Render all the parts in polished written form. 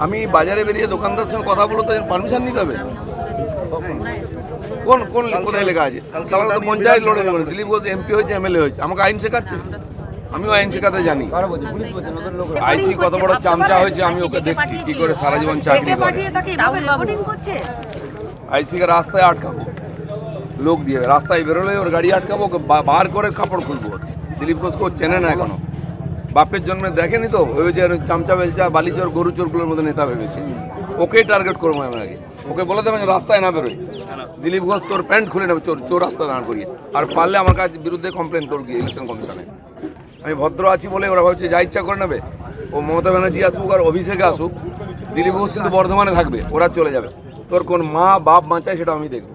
আমি বাজারে বেরিয়ে দোকানদার সঙ্গে কথা বলতে পারমিশন নিতে হবে? কোন কোন কোথায় লেখা আছে? সাধারণত পঞ্চায়েত লড়ে নেবেন, দিলীপ ঘোষ এমপি হয়েছে, এমএলএ হয়েছে, আমাকে আইন শেখাচ্ছে? আমিও আইন শেখাতে জানি। আইসি কত বড় চামচা হয়েছে আমি ওকে দেখছি কি করে সারা জীবন চাকরি করে। আইসিকে রাস্তায় আটকাবো, লোক দিয়ে রাস্তায় বেরোলে ওর গাড়ি আটকাবো, ওকে বার করে কাপড় খুলবো। দিলীপ ঘোষকে চেনে না এখনো, বাপের জন্মে দেখেনি তো, ভেবেছে চামচা বেলচা বালিচোর গরু চোরগুলোর মধ্যে নেতা ভেবেছে। ওকেই টার্গেট করবো আমি আগে, ওকে বলে দেবেন রাস্তায় না বেরোয়, দিলীপ ঘোষ তোর প্যান্ট খুলে নেবে চোর চোর রাস্তা দাঁড় করিয়ে, আর পারলে আমার কাছে বিরুদ্ধে কমপ্লেন করবো গিয়ে ইলেকশন কমিশনে। আমি ভদ্র আছি বলে ওরা ভাবছে যা ইচ্ছা করে নেবে। ও মমতা ব্যানার্জি আসুক আর অভিষেকে আসুক, দিলীপ ঘোষ কিন্তু বর্ধমানে থাকবে, ওরা চলে যাবে। তোর কোন মা বাপ বাঁচায় সেটা আমি দেখবো।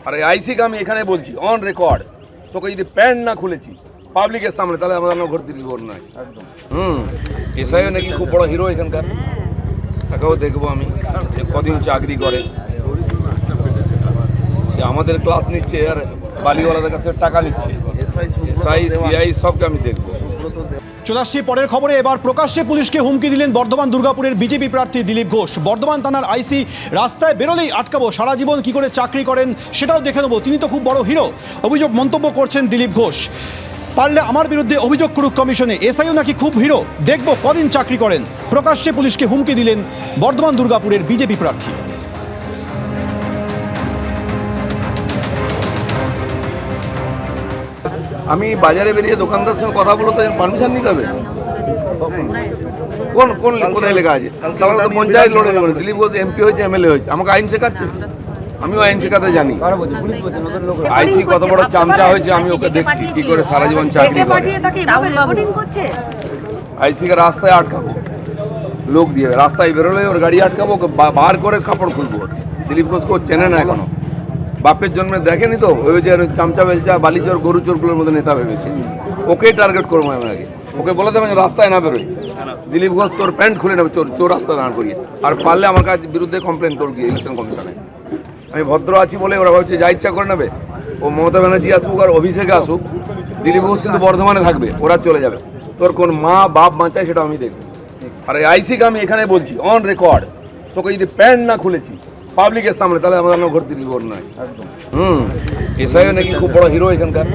আর এই আইসিকে আমি এখানে বলছি অন রেকর্ড, তোকে যদি প্যান্ট না খুলেছি পাবলিকের সামনে তাহলে আমার ঘর দিলীপ ঘোষ নয়। এসআইও নাকি খুব বড় হিরো এখানকার, তাকেও দেখবো আমি, সে কদিন চাকরি করে, সে আমাদের ক্লাস নিচ্ছে আর বালিওয়ালাদের কাছ থেকে টাকা নিচ্ছে। এসআই সিআই সবকে আমি দেখবো। চলে আসছি পরের খবরে। এবার প্রকাশ্যে পুলিশকে হুমকি দিলেন বর্ধমান দুর্গাপুরের বিজেপি প্রার্থী দিলীপ ঘোষ। বর্ধমান থানার আইসি রাস্তায় বেরোলেই আটকাবো, সারা জীবন কি করে চাকরি করেন সেটাও দেখে নেবো, তিনি তো খুব বড় হিরো অভিযোগ মন্তব্য করছেন দিলীপ ঘোষ। পারলে আমার বিরুদ্ধে অভিযোগ করুক কমিশনে, এসআইও নাকি খুব হিরো, দেখবো কদিন চাকরি করেন। প্রকাশ্যে পুলিশকে হুমকি দিলেন বর্ধমান দুর্গাপুরের বিজেপি প্রার্থী। আমি বাজারে বেরিয়ে দোকানদার সঙ্গে কথা বলতে পারমিশন নিতে হবে? কোন কোন কোথায় লেখা আছে? সাধারণত পঞ্চায়েত লড়ে নেবেন, দিলীপ ঘোষ এমপি হয়েছে, এমএলএ হয়েছে, আমাকে আইন শেখাচ্ছে? আমিও আইন শেখাতে জানি। আইসি কত বড় চামচা হয়েছে আমি ওকে দেখছি কি করে সারা জীবন চাকরি করে। আইসিকে রাস্তায় আটকাবো, লোক দিয়ে রাস্তায় বেরোলে ওর গাড়ি আটকাবো, ওকে বার করে কাপড় খুলবো। দিলীপ ঘোষকে চেনে না এখনো, বাপের জন্মে দেখেনি তো, ভেবেছে চামচা বেলচা বালিচোর গরু চোরগুলোর মধ্যে নেতা ভেবেছে। ওকেই টার্গেট করবো আমি আগে, ওকে বলে দেবেন রাস্তায় না বেরোয়, দিলীপ ঘোষ তোর প্যান্ট খুলে নেবে চোর চোর রাস্তা দাঁড় করিয়ে, আর পারলে আমার কাছে বিরুদ্ধে কমপ্লেন করবো গিয়ে ইলেকশন কমিশনে। আমি ভদ্র আছি বলে ওরা ভাবছে যা ইচ্ছা করে নেবে। ও মমতা ব্যানার্জি আসুক আর অভিষেকে আসুক, দিলীপ ঘোষ কিন্তু বর্ধমানে থাকবে, ওরা চলে যাবে। তোর কোন মা বাপ বাঁচায় সেটা আমি দেখবো। আর এই আইসিকে আমি এখানে বলছি অন রেকর্ড, তোকে যদি প্যান্ট না খুলেছি পাবলিকের সামনে তাহলে আমার ঘর দিলীপ ঘোষ নয়। এসআইও নাকি খুব বড় হিরো এখানকার,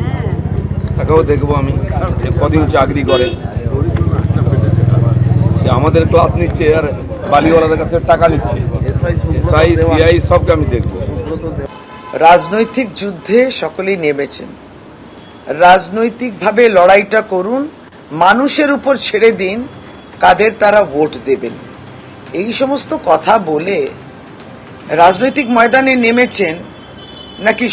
তাকেও দেখবো আমি, সে কদিন চাকরি করে, সে আমাদের ক্লাস নিচ্ছে আর বালিওয়ালাদের কাছ থেকে টাকা নিচ্ছে। এসআই সিআই সবকে আমি দেখবো। রাজনৈতিক যুদ্ধে সকলেই নেমেছেন, রাজনৈতিকভাবে লড়াইটা করুন, মানুষের উপর ছেড়ে দিন কাদের তারা ভোট দেবেন। এই সমস্ত কথা বলে রাজনৈতিক ময়দানে নেমেছেন নাকি